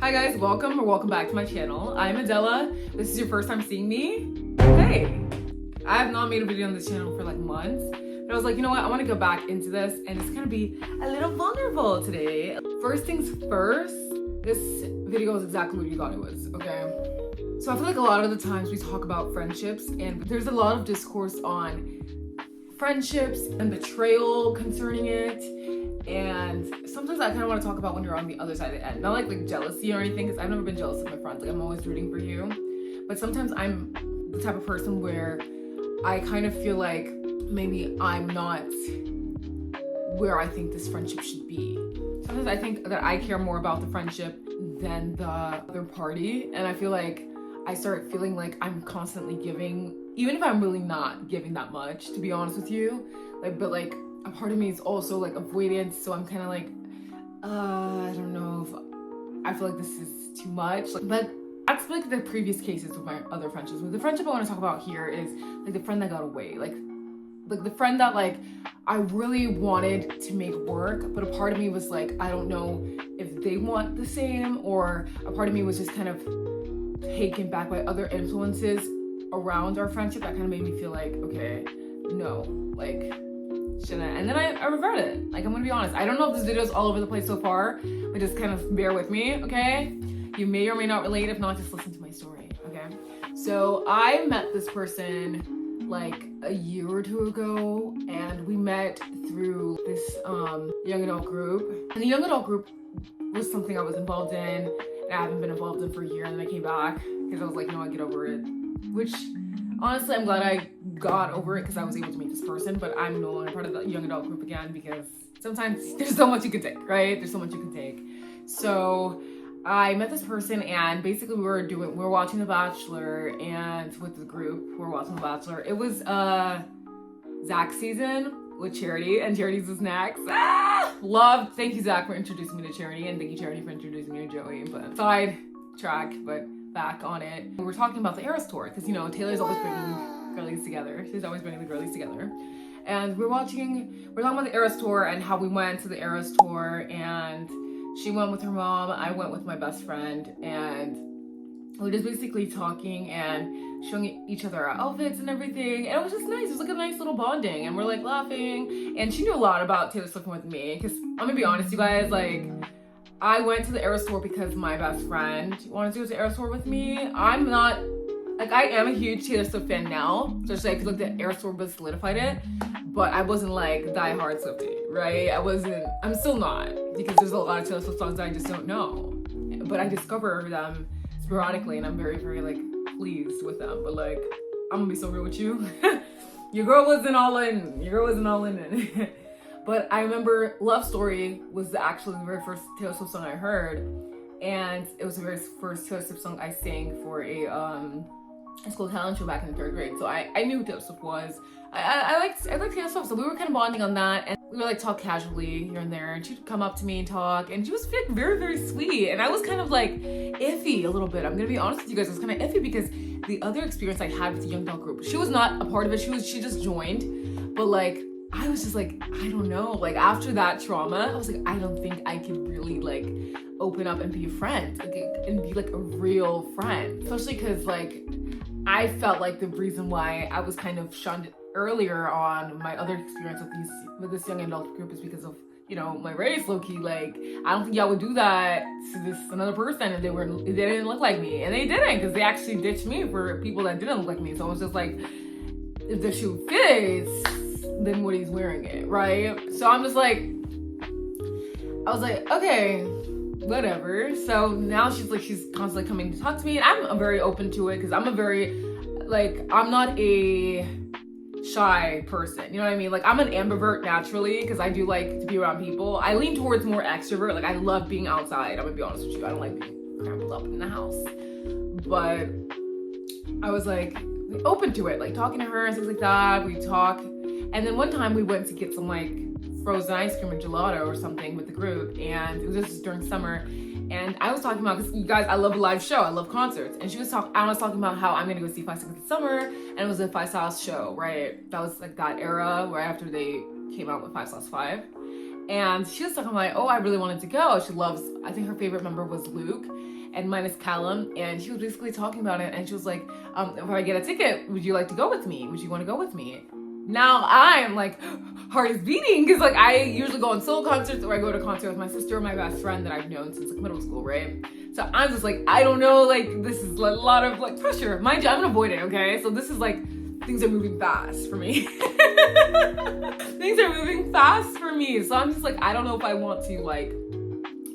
Hi guys, welcome back to my channel. I'm Adela. This is your first time seeing me. Hey, I have not made a video on this channel for like months, but I was like, you know what? I want to go back into this and it's gonna be a little vulnerable today. First things first, this video is exactly what you thought it was, okay? So I feel like a lot of the times we talk about friendships and there's a lot of discourse on friendships and betrayal concerning it. And sometimes I kind of want to talk about when you're on the other side of the end. Not like jealousy or anything, because I've never been jealous of my friends. Like, I'm always rooting for you. But sometimes I'm the type of person where I kind of feel like maybe I'm not where I think this friendship should be. Sometimes I think that I care more about the friendship than the other party. And I feel like I start feeling like I'm constantly giving, even if I'm really not giving that much, to be honest with you. But a part of me is also like avoidance, so I'm kind of like, I don't know if I feel like this is too much. But that's like the previous cases with my other friendships. But the friendship I want to talk about here is like the friend that got away, like the friend that like I really wanted to make work, but a part of me was like, I don't know if they want the same, or a part of me was just kind of taken back by other influences around our friendship that kind of made me feel like, okay, no, like, shouldn't. And then I regret it. Like, I'm gonna be honest. I don't know if this video is all over the place so far, but just kind of bear with me, okay? You may or may not relate. If not, just listen to my story, okay? So I met this person like a year or two ago, and we met through this young adult group. And the young adult group was something I was involved in, and I haven't been involved in for a year, and then I came back because I was like, you know what, get over it. Which, honestly, I'm glad I got over it because I was able to meet this person, but I'm no longer part of the young adult group again because sometimes there's so much you can take, right? There's so much you can take. So I met this person and basically we were watching The Bachelor, and with the group, we were watching The Bachelor. It was Zach season with Charity, and Charity's was next. Loved. Thank you, Zach, for introducing me to Charity, and thank you, Charity, for introducing me to Joey. But side track, but back on it. We were talking about the Eras tour because, you know, Taylor's always bringing girlies together. She's always bringing the girlies together. And we're talking about the Eras tour and how we went to the Eras tour, and she went with her mom, I went with my best friend, and we were just basically talking and showing each other our outfits and everything. And it was just nice. It was like a nice little bonding, and we're like laughing. And she knew a lot about Taylor Swift with me because I'm gonna be honest, you guys, like, I went to the Eras tour because my best friend wanted to go to the Eras tour with me. I'm not, like, I am a huge Taylor Swift fan now, especially I feel like the Eras tour was solidified it, but I wasn't like die-hard Swiftie, right? I'm still not, because there's a lot of Taylor Swift songs that I just don't know, but I discover them sporadically, and I'm very, very, like, pleased with them. But, like, I'm gonna be so real with you. Your girl wasn't all in it. But I remember Love Story was actually the very first Taylor Swift song I heard, and it was the very first Taylor Swift song I sang for a school talent show back in the 3rd grade. So I knew who Taylor Swift was. I liked Taylor Swift, so we were kind of bonding on that, and we would like talk casually here and there, and she'd come up to me and talk, and she was like very, very sweet, and I was kind of like iffy a little bit. I'm gonna be honest with you guys, I was kind of iffy because the other experience I had with the young adult group, she was not a part of it, she just joined, but like, I was just like, I don't know, like after that trauma, I was like, I don't think I can really like open up and be a friend, like, and be like a real friend, especially because like I felt like the reason why I was kind of shunned earlier on my other experience with this young adult group is because of, you know, my race, low-key. Like, I don't think y'all would do that to this another person if they didn't look like me, and they didn't, because they actually ditched me for people that didn't look like me. So I was just like, if the shoe fits, then what he's wearing it, right? So I'm just like, I was like, okay, whatever. So now she's constantly coming to talk to me, and I'm very open to it because I'm not a shy person, you know what I mean? Like, I'm an ambivert naturally because I do like to be around people. I lean towards more extrovert. Like, I love being outside. I'm gonna be honest with you. I don't like being crammed up in the house. But I was like open to it, like talking to her and things like that. We talk, and then one time we went to get some like frozen ice cream and gelato or something with the group, and it was just during summer. And I was talking about, because you guys, I love a live show, I love concerts, and I was talking about how I'm gonna go see Five Seconds of Summer, and it was a 5 Sauce show, right? That was like that era right after they came out with 5 Sauce 5. And she was talking like, oh, I really wanted to go. She loves, I think her favorite member was Luke, and mine is Callum. And she was basically talking about it, and she was like, if I get a ticket, would you like to go with me? Would you want to go with me? Now I'm like, heart is beating, because like I usually go on solo concerts, or I go to a concert with my sister or my best friend that I've known since like middle school, right? So I'm just like, I don't know, like this is a lot of like pressure. Mind you, I'm gonna avoid it, okay? So this is like, things are moving fast for me. Things are moving fast for me. So I'm just like, I don't know if I want to like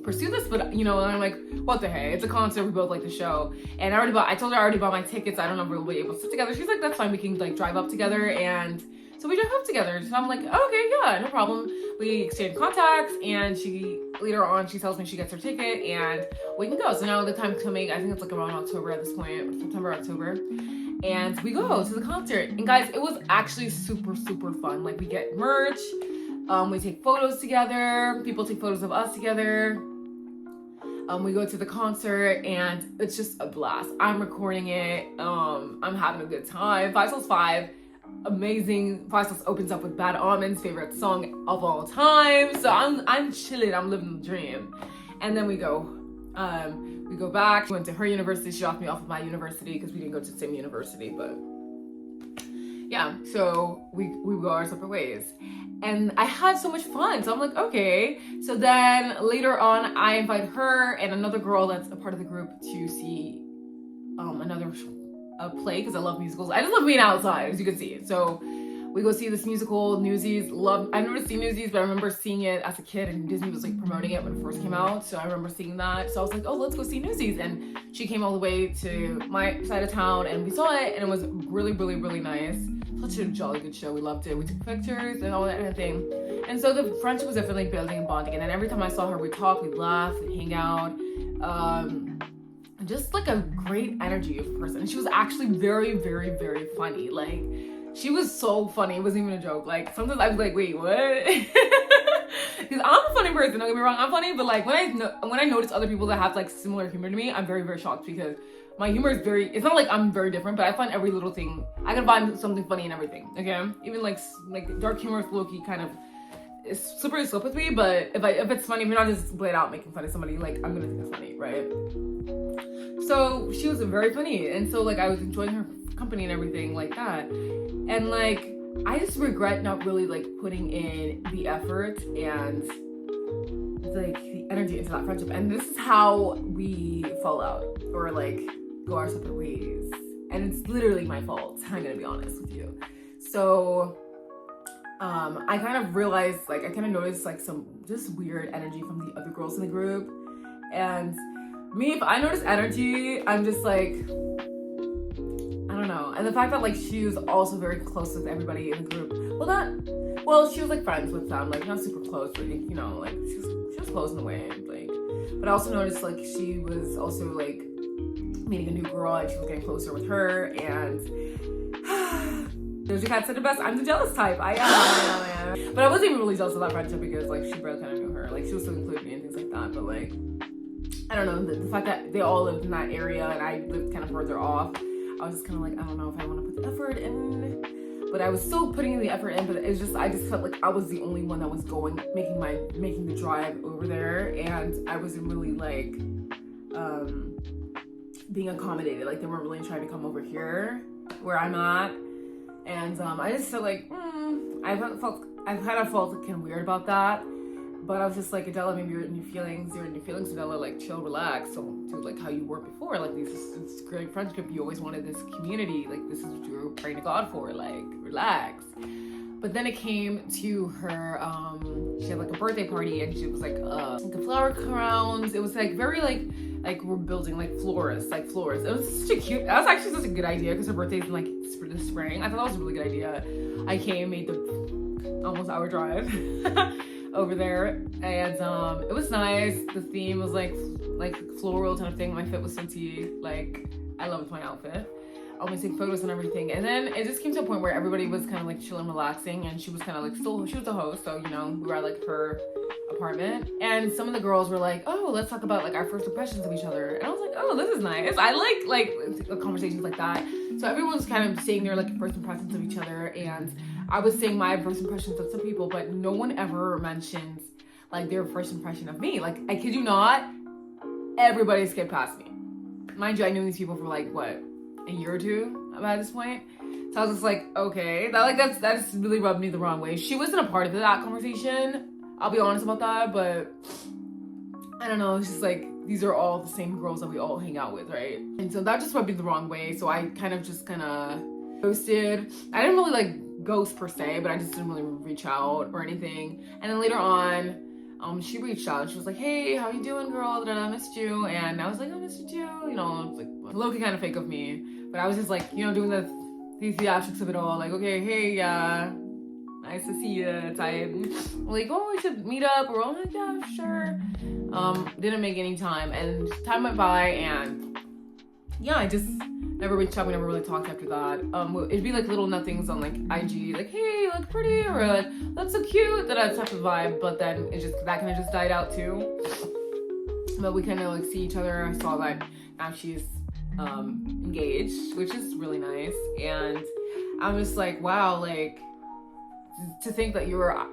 pursue this, but you know, I'm like, what the heck? It's a concert, we both like the show. And I told her I already bought my tickets. I don't know if we'll be able to sit together. She's like, that's fine, we can like drive up together. And so we drove up together. So I'm like, okay, yeah, no problem. We exchanged contacts, and later on she tells me she gets her ticket and we can go. So now the time's coming, I think it's like around October at this point, September, October. And we go to the concert. And guys, it was actually super, super fun. Like we get merch, we take photos together, people take photos of us together. We go to the concert and it's just a blast. I'm recording it. I'm having a good time. 5 Sauce 5, amazing. 5 Sauce opens up with Bad Omens, favorite song of all time. So I'm chilling. I'm living the dream. And then we go back. We went to her university. She dropped me off at my university because we didn't go to the same university. But yeah, so we go our separate ways. And I had so much fun. So I'm like, okay. So then later on, I invite her and another girl that's a part of the group to see a play, because I love musicals. I just love being outside, as you can see. So we go see this musical, Newsies. I've never seen Newsies, but I remember seeing it as a kid, and Disney was like promoting it when it first came out. So I remember seeing that. So I was like, oh, let's go see Newsies. And she came all the way to my side of town, and we saw it, and it was really, really, really nice. Such a jolly good show. We loved it. We took pictures and all that kind of thing. And so the friendship was definitely building and bonding. And then every time I saw her, we'd talk, we'd laugh, we'd hang out. Just like a great energy of person. And she was actually very, very, very funny. Like, she was so funny. It wasn't even a joke. Like, sometimes I was like, wait, what? Because I'm a funny person. Don't get me wrong, I'm funny. But like, when I notice other people that have like similar humor to me, I'm very, very shocked, because my humor is it's not like I'm very different, but I find every little thing, I can find something funny in everything, okay? Even like dark humor is low-key kind of, it's slippery slope with me, but if it's funny, if you're not just blade out making fun of somebody, like, I'm gonna think it's funny, right? So she was very funny, and so like I was enjoying her company and everything like that. And like, I just regret not really like putting in the effort and like the energy into that friendship. And this is how we fall out, or like go our separate ways. And it's literally my fault, I'm gonna be honest with you. So I kind of realized, like, I kind of noticed like some just weird energy from the other girls in the group. And me, if I notice energy, I'm just like, I don't know. And the fact that like she was also very close with everybody in the group. Well, she was like friends with them, like not super close, but you know, like she was close in a way, like. But I also noticed like she was also like meeting a new girl, and she was getting closer with her. And Doja Cat said it best, I'm the jealous type. I am. But I wasn't even really jealous of that friendship, because like she barely kind of knew her. Like she was still including me and things like that. But like, I don't know, the fact that they all lived in that area and I lived kind of further off, I was just kind of like, I don't know if I want to put the effort in. But I was still putting in the effort in, but it's just, I just felt like I was the only one that was making the drive over there, and I wasn't really like being accommodated. Like they weren't really trying to come over here where I'm at. And I just felt like I've kind of felt kind of weird about that. But I was just like, Adela, maybe you're in your feelings, Adela, like chill, relax. Don't do like how you were before. Like this great friendship, you always wanted this community, like this is what you were praying to God for, like relax. But then it came to her, she had like a birthday party, and she was like a flower crowns. It was like very like we're building like florists. It was such a cute, that was actually such a good idea, because her birthday's in like the spring. I thought that was a really good idea. I came, made the almost hour drive over there, and it was nice. The theme was like floral kind of thing. My fit was so tea. Like I loved my outfit. I was taking photos and everything, and then it just came to a point where everybody was kind of like chilling, relaxing, and she was kind of like she was the host, so you know we were at like her apartment, and some of the girls were like, oh, let's talk about like our first impressions of each other, and I was like, oh, this is nice. I like conversations like that. So everyone was kind of saying their like first impressions of each other, and I was saying my first impressions of some people, but no one ever mentions like their first impression of me. Like, I kid you not, everybody skipped past me. Mind you, I knew these people for like, what, a year or two by this point. So I was just like, okay, that's really rubbed me the wrong way. She wasn't a part of that conversation. I'll be honest about that, but I don't know. It's just like, these are all the same girls that we all hang out with, right? And so that just rubbed me the wrong way. So I kind of ghosted. I didn't really like ghost per se, but I just didn't really reach out or anything. And then later on, she reached out. She was like, hey, how you doing, girl? I missed you. And I was like, I missed you too. You know, it's like low-key kind of fake of me. But I was just like, you know, doing the theatrics of it all. Like, okay, hey, nice to see you type. Like, oh, we should meet up. We're all like, yeah, sure. Didn't make any time. And time went by and yeah, I just never reached out. We never really talked after that. It'd be like little nothings on like IG, like, hey, you look pretty, or like, that's so cute, that type of vibe. But then that kind of just died out too. But we kind of like see each other. I saw that now she's engaged, which is really nice. And I'm just like, wow, like, to think that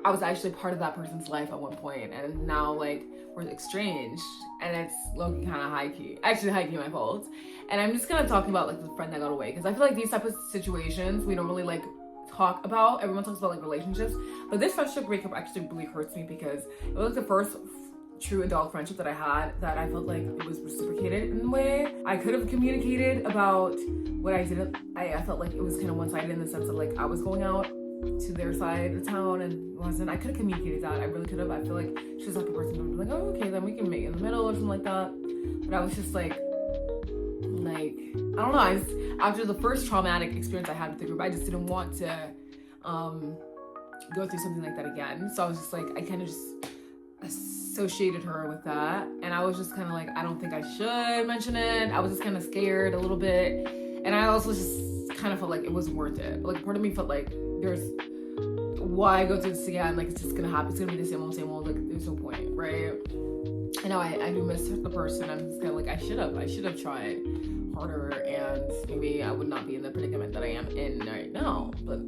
I was actually part of that person's life at one point, and now like we're estranged, and it's low-key kind of high-key. Actually, high-key my fault. And I'm just gonna talk about like the friend that got away, because I feel like these type of situations we don't really like talk about. Everyone talks about like relationships, but this friendship breakup actually really hurts me because it was the first true adult friendship that I had that I felt like it was reciprocated in a way. I could have communicated about what I didn't. I felt like it was kind of one-sided in the sense of like I was going out to their side of town and wasn't. I could have communicated that. I really could have. I feel like she was the type of person who would be like, oh, okay, then we can meet in the middle or something like that. But I was just like, I don't know. After the first traumatic experience I had with the group, I just didn't want to go through something like that again. So I was just like, I kind of just associated her with that. And I was just kind of like, I don't think I should mention it. I was just kind of scared a little bit. And I also just kind of felt like it wasn't worth it. Like, part of me felt like why go through this again? Like, it's just gonna happen. It's gonna be the same old. Like, there's no point, right? I know I do miss the person. I'm just kind of like, I should have tried harder, and maybe I would not be in the predicament that I am in right now. But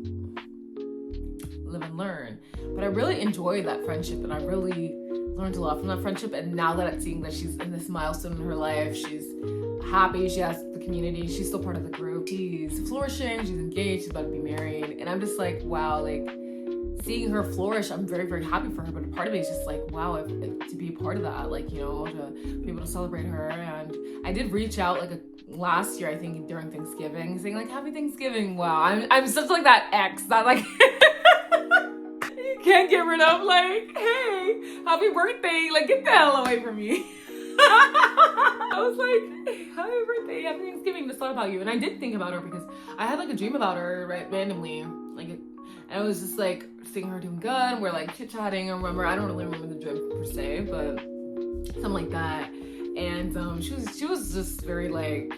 live and learn. But I really enjoyed that friendship, and I really learned a lot from that friendship. And now that I'm seeing that she's in this milestone in her life, she's happy, she has the community, she's still part of the group, she's flourishing, she's engaged, she's about to be married, and I'm just like, wow, like, seeing her flourish, I'm very, very happy for her. But a part of me is just like, wow, to be a part of that, like, you know, to be able to celebrate her. And I did reach out like last year, I think during Thanksgiving, saying like, happy Thanksgiving. Wow, I'm such like that ex that like you can't get rid of, like, hey, happy birthday, like, get the hell away from me. I was like, happy birthday, happy Thanksgiving, just thought about you. And I did think about her because I had like a dream about her, right, randomly, like, and I was just like seeing her doing good. We're like chit-chatting. I don't really remember the dream per se, but something like that. And she was just very like,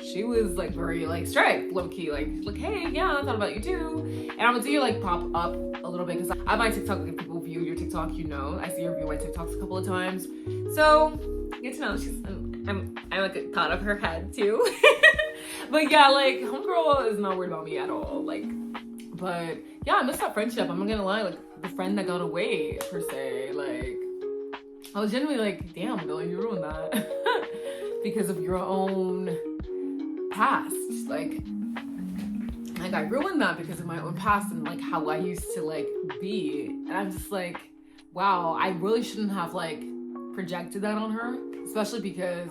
she was like very like strict, low-key, like, hey, yeah, I thought about you too. And I would see her like pop up a little bit because I have my TikTok. Like, if people view your TikTok, you know, I see her view my TikToks a couple of times, so get to know I'm like thought of her head too. But yeah, like, homegirl is not worried about me at all, like. But yeah, I miss that friendship. I'm not gonna lie, like, the friend that got away per se, like, I was genuinely like, damn, Billy, you ruined that because of your own past. Like I ruined that because of my own past and like how I used to like be. And I'm just like, wow, I really shouldn't have like projected that on her, especially because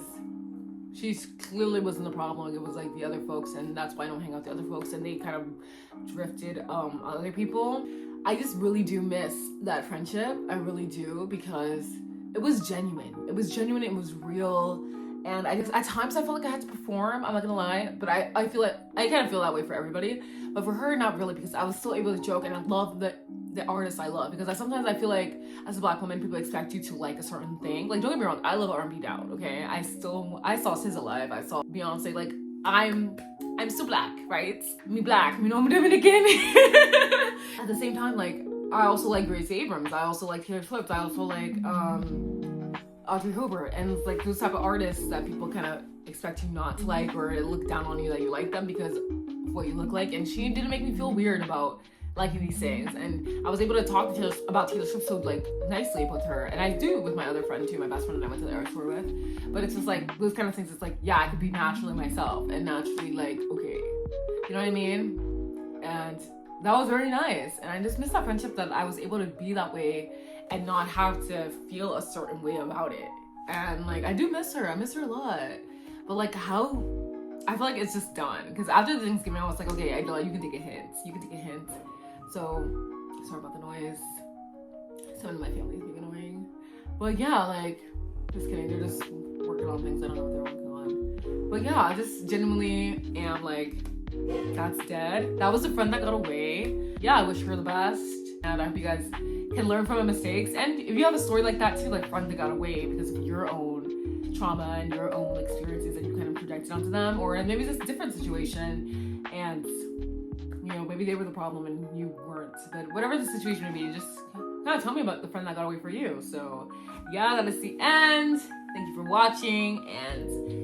she clearly wasn't the problem. It was like the other folks, and that's why I don't hang out with the other folks, and they kind of drifted other people. I just really do miss that friendship. I really do, because it was genuine. It was genuine, it was real. And I just, at times I felt like I had to perform, I'm not gonna lie, but I feel like, I kind of feel that way for everybody, but for her, not really, because I was still able to joke, and I love the artists I love, because sometimes I feel like, as a Black woman, people expect you to like a certain thing. Like, don't get me wrong, I love R&B down, okay? I saw SZA live, I saw Beyonce, like, I'm still Black, right? Me Black, me know I'm Dominican. At the same time, like, I also like Grace Abrams, I also like Taylor Swift, I also like, Audrey Hobart, and it's like those type of artists that people kind of expect you not to like or look down on you that you like them because of what you look like. And she didn't make me feel weird about liking these things, and I was able to talk to about Taylor Swift so like nicely with her, and I do with my other friend too, my best friend, and I went to the Eras tour with. But it's just like those kind of things. It's like, yeah, I could be naturally myself and naturally like, okay, you know what I mean? And that was very nice, and I just miss that friendship that I was able to be that way and not have to feel a certain way about it. And like, I do miss her. I miss her a lot. But like, how? I feel like it's just done. Because after Thanksgiving, I was like, okay, Idella, you can take a hint. You can take a hint. So, sorry about the noise. Someone in my family is being annoying. But yeah, like, just kidding. They're just working on things. I don't know what they're working on. But yeah, I just genuinely am like, that's dead. That was a friend that got away. Yeah, I wish her the best. And I hope you guys can learn from my mistakes. And if you have a story like that too, like friend that got away because of your own trauma and your own experiences that you kind of projected onto them, or maybe it's a different situation and you know, maybe they were the problem and you weren't. But whatever the situation may be, just kind of tell me about the friend that got away for you. So yeah, that is the end. Thank you for watching, and